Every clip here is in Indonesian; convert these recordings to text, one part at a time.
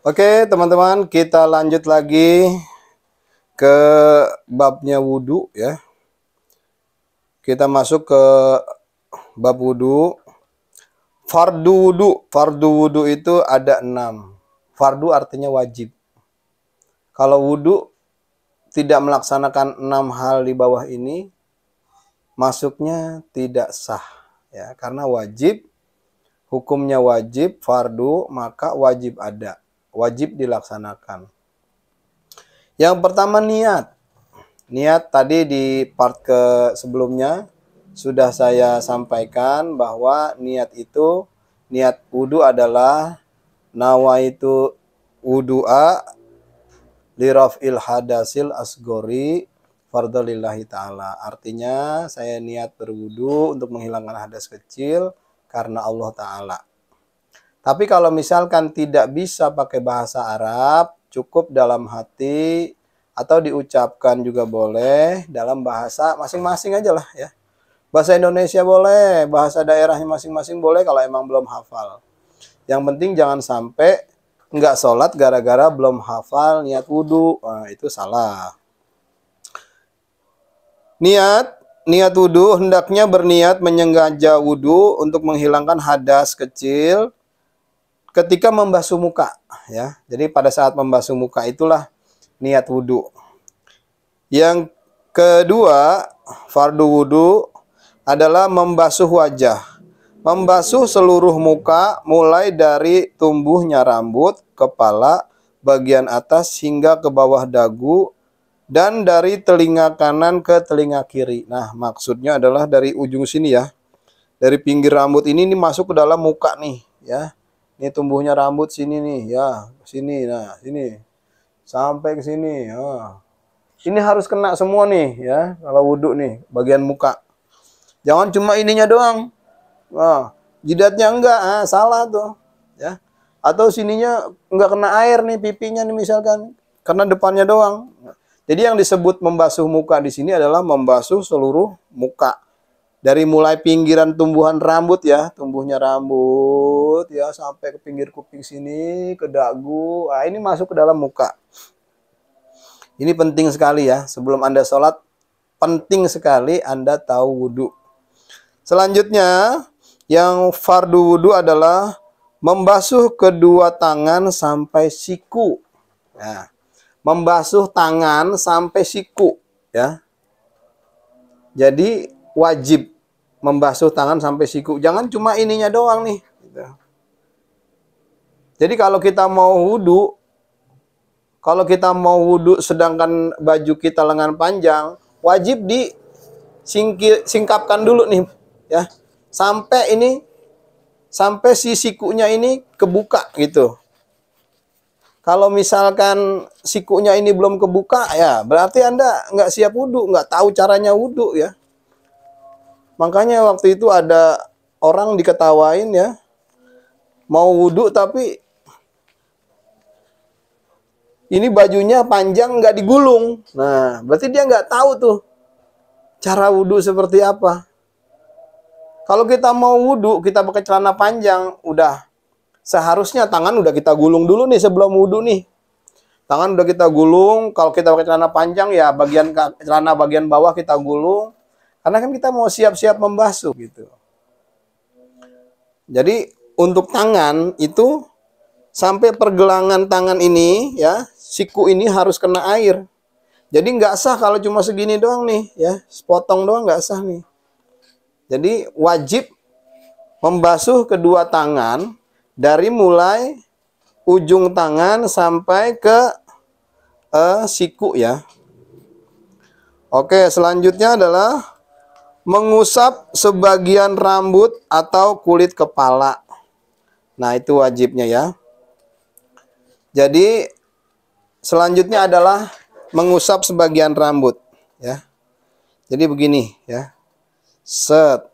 Oke, teman-teman, kita lanjut lagi ke babnya wudhu ya. Kita masuk ke bab wudhu. Fardu wudhu. Fardu wudhu itu ada 6. Fardu artinya wajib. Kalau wudhu tidak melaksanakan 6 hal di bawah ini, masuknya tidak sah ya, karena wajib, hukumnya wajib, fardu, maka wajib ada, wajib dilaksanakan. Yang pertama niat. Niat tadi di part sebelumnya sudah saya sampaikan bahwa niat itu, niat wudhu adalah nawaitu wudu'a liraf'il hadasil asgori fardalillahi ta'ala. Artinya saya niat berwudu untuk menghilangkan hadas kecil karena Allah Ta'ala. Tapi kalau misalkan tidak bisa pakai bahasa Arab, cukup dalam hati atau diucapkan juga boleh dalam bahasa masing-masing aja lah ya. Bahasa Indonesia boleh, bahasa daerahnya masing-masing boleh kalau emang belum hafal. Yang penting jangan sampai nggak sholat gara-gara belum hafal niat wudhu. Nah, itu salah. Niat wudhu hendaknya berniat menyengaja wudhu untuk menghilangkan hadas kecil ketika membasuh muka ya. Jadi pada saat membasuh muka itulah niat wudhu. Yang kedua, fardu wudhu adalah membasuh wajah. Membasuh seluruh muka mulai dari tumbuhnya rambut, kepala, bagian atas hingga ke bawah dagu, dan dari telinga kanan ke telinga kiri. Nah, maksudnya adalah dari ujung sini ya. Dari pinggir rambut ini masuk ke dalam muka nih ya. Ini tumbuhnya rambut sini nih ya, sini, nah sini sampai ke sini. Ya. Ini harus kena semua nih ya kalau wudhu nih bagian muka. Jangan cuma ininya doang. Nah, jidatnya enggak, salah tuh ya. Atau sininya enggak kena air nih pipinya nih misalkan, karena depannya doang. Jadi yang disebut membasuh muka di sini adalah membasuh seluruh muka. Dari mulai pinggiran tumbuhan rambut ya, tumbuhnya rambut ya sampai ke pinggir kuping sini, ke dagu. Nah, ini masuk ke dalam muka. Ini penting sekali ya, sebelum Anda sholat penting sekali Anda tahu wudhu. Selanjutnya, yang fardu wudhu adalah membasuh kedua tangan sampai siku. Nah, membasuh tangan sampai siku ya. Jadi wajib membasuh tangan sampai siku. Jangan cuma ininya doang nih. Jadi kalau kita mau wudhu sedangkan baju kita lengan panjang, wajib disingkapkan dulu nih ya. Sampai si sikunya ini kebuka gitu. Kalau misalkan sikunya ini belum kebuka ya, berarti Anda nggak siap wudhu, nggak tahu caranya wudhu ya. Makanya waktu itu ada orang diketawain ya, mau wudhu tapi ini bajunya panjang nggak digulung. Nah, berarti dia nggak tahu tuh cara wudhu seperti apa. Kalau kita mau wudhu, kita pakai celana panjang, udah seharusnya tangan udah kita gulung dulu nih sebelum wudhu nih. Tangan udah kita gulung, kalau kita pakai celana panjang ya celana bagian bawah kita gulung. Karena kan kita mau siap-siap membasuh gitu. Jadi untuk tangan itu sampai pergelangan tangan ini ya, siku ini harus kena air. Jadi nggak sah kalau cuma segini doang nih ya, sepotong doang nggak sah nih. Jadi wajib membasuh kedua tangan dari mulai ujung tangan sampai ke siku ya. Oke, selanjutnya adalah mengusap sebagian rambut atau kulit kepala. Nah, itu wajibnya ya. Jadi selanjutnya adalah mengusap sebagian rambut ya. Jadi begini ya. Set.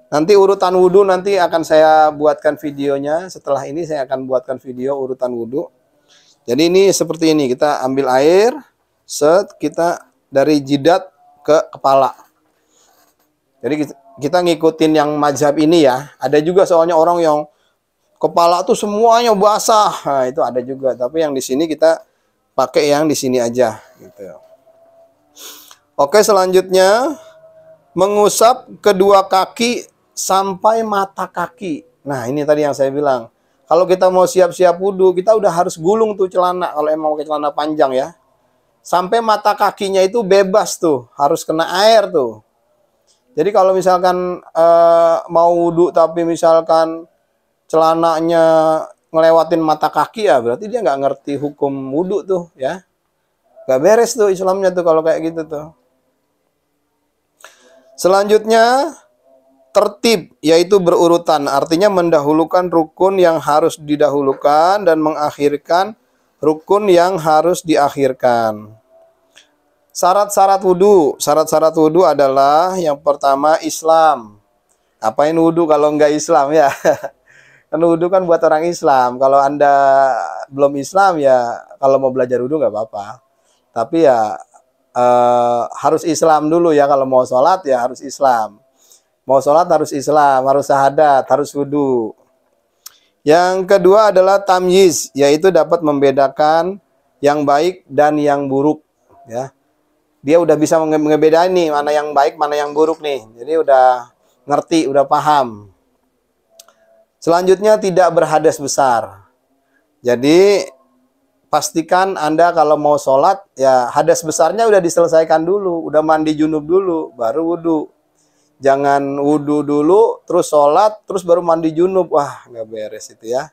Nanti urutan wudhu nanti akan saya buatkan videonya. Setelah ini saya akan buatkan video urutan wudhu. Jadi ini seperti ini. Kita ambil air. Set. Kita dari jidat ke kepala. Jadi kita ngikutin yang mazhab ini ya. Ada juga soalnya orang yang kepala tuh semuanya basah. Nah, itu ada juga, tapi yang di sini kita pakai yang di sini aja gitu. Oke, selanjutnya mengusap kedua kaki sampai mata kaki. Nah, ini tadi yang saya bilang. Kalau kita mau siap-siap wudhu, kita udah harus gulung tuh celana kalau emang pakai celana panjang ya. Sampai mata kakinya itu bebas tuh, harus kena air tuh. Jadi kalau misalkan mau wudhu tapi misalkan celananya ngelewatin mata kaki, ya berarti dia nggak ngerti hukum wudhu tuh ya. Nggak beres tuh Islamnya tuh kalau kayak gitu tuh. Selanjutnya tertib, yaitu berurutan, artinya mendahulukan rukun yang harus didahulukan dan mengakhirkan rukun yang harus diakhirkan. Syarat-syarat wudhu. Syarat-syarat wudhu adalah yang pertama Islam. Apain wudhu kalau nggak Islam ya? Kan wudhu kan buat orang Islam. Kalau Anda belum Islam ya, kalau mau belajar wudhu nggak apa-apa. Tapi ya harus Islam dulu ya. Kalau mau sholat ya harus Islam. Mau sholat harus Islam, harus syahadat, harus wudhu. Yang kedua adalah tamyiz, yaitu dapat membedakan yang baik dan yang buruk ya. Dia udah bisa ngebedain nih mana yang baik, mana yang buruk nih. Jadi udah ngerti, udah paham. Selanjutnya tidak berhadas besar. Jadi pastikan Anda kalau mau sholat ya hadas besarnya udah diselesaikan dulu, udah mandi junub dulu, baru wudhu. Jangan wudhu dulu, terus sholat, terus baru mandi junub. Wah, nggak beres itu ya.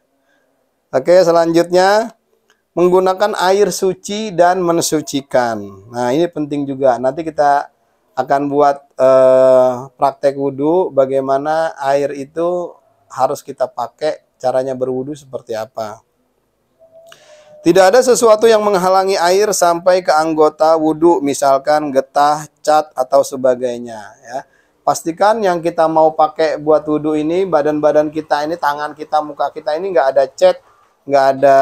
Oke, selanjutnya menggunakan air suci dan mensucikan. Nah, ini penting juga. Nanti kita akan buat praktek wudhu, bagaimana air itu harus kita pakai, caranya berwudhu seperti apa. Tidak ada sesuatu yang menghalangi air sampai ke anggota wudhu, misalkan getah, cat, atau sebagainya. Ya. Pastikan yang kita mau pakai buat wudhu ini, badan-badan kita ini, tangan kita, muka kita ini nggak ada cat, nggak ada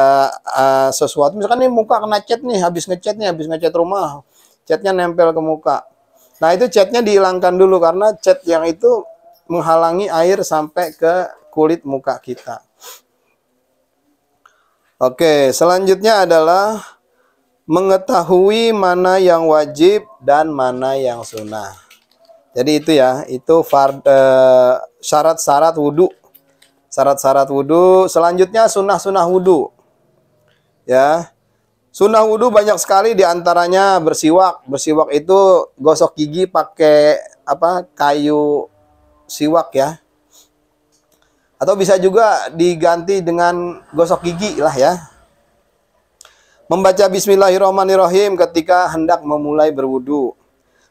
sesuatu. Misalkan nih muka kena cat nih, habis ngecat rumah, catnya nempel ke muka. Nah itu catnya dihilangkan dulu karena cat yang itu menghalangi air sampai ke kulit muka kita. Oke, selanjutnya adalah mengetahui mana yang wajib dan mana yang sunnah. Jadi itu ya, itu syarat-syarat wudhu. Syarat-syarat wudhu. Selanjutnya sunnah-sunnah wudhu. Ya, sunnah wudhu banyak sekali, diantaranya bersiwak. Bersiwak itu gosok gigi pakai kayu siwak ya. Atau bisa juga diganti dengan gosok gigi lah ya. Membaca Bismillahirrahmanirrahim ketika hendak memulai berwudhu.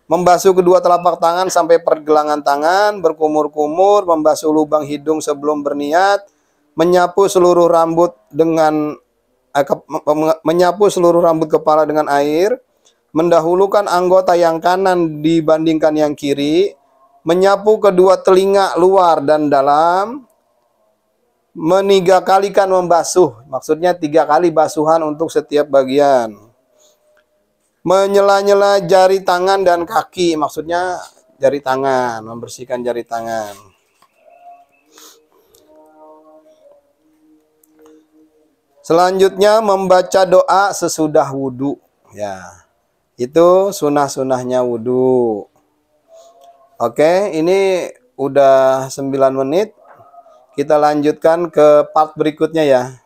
Membasuh kedua telapak tangan sampai pergelangan tangan, berkumur-kumur, membasuh lubang hidung sebelum berniat, menyapu seluruh rambut kepala dengan air, mendahulukan anggota yang kanan dibandingkan yang kiri, menyapu kedua telinga luar dan dalam, menigakalikan membasuh, maksudnya 3 kali basuhan untuk setiap bagian. Menyela-nyela jari tangan dan kaki, maksudnya jari tangan, membersihkan jari tangan. Selanjutnya membaca doa sesudah wudhu. Ya, itu sunnah-sunnahnya wudhu. Oke, ini udah 9 menit. Kita lanjutkan ke part berikutnya ya.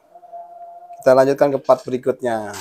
Kita lanjutkan ke part berikutnya.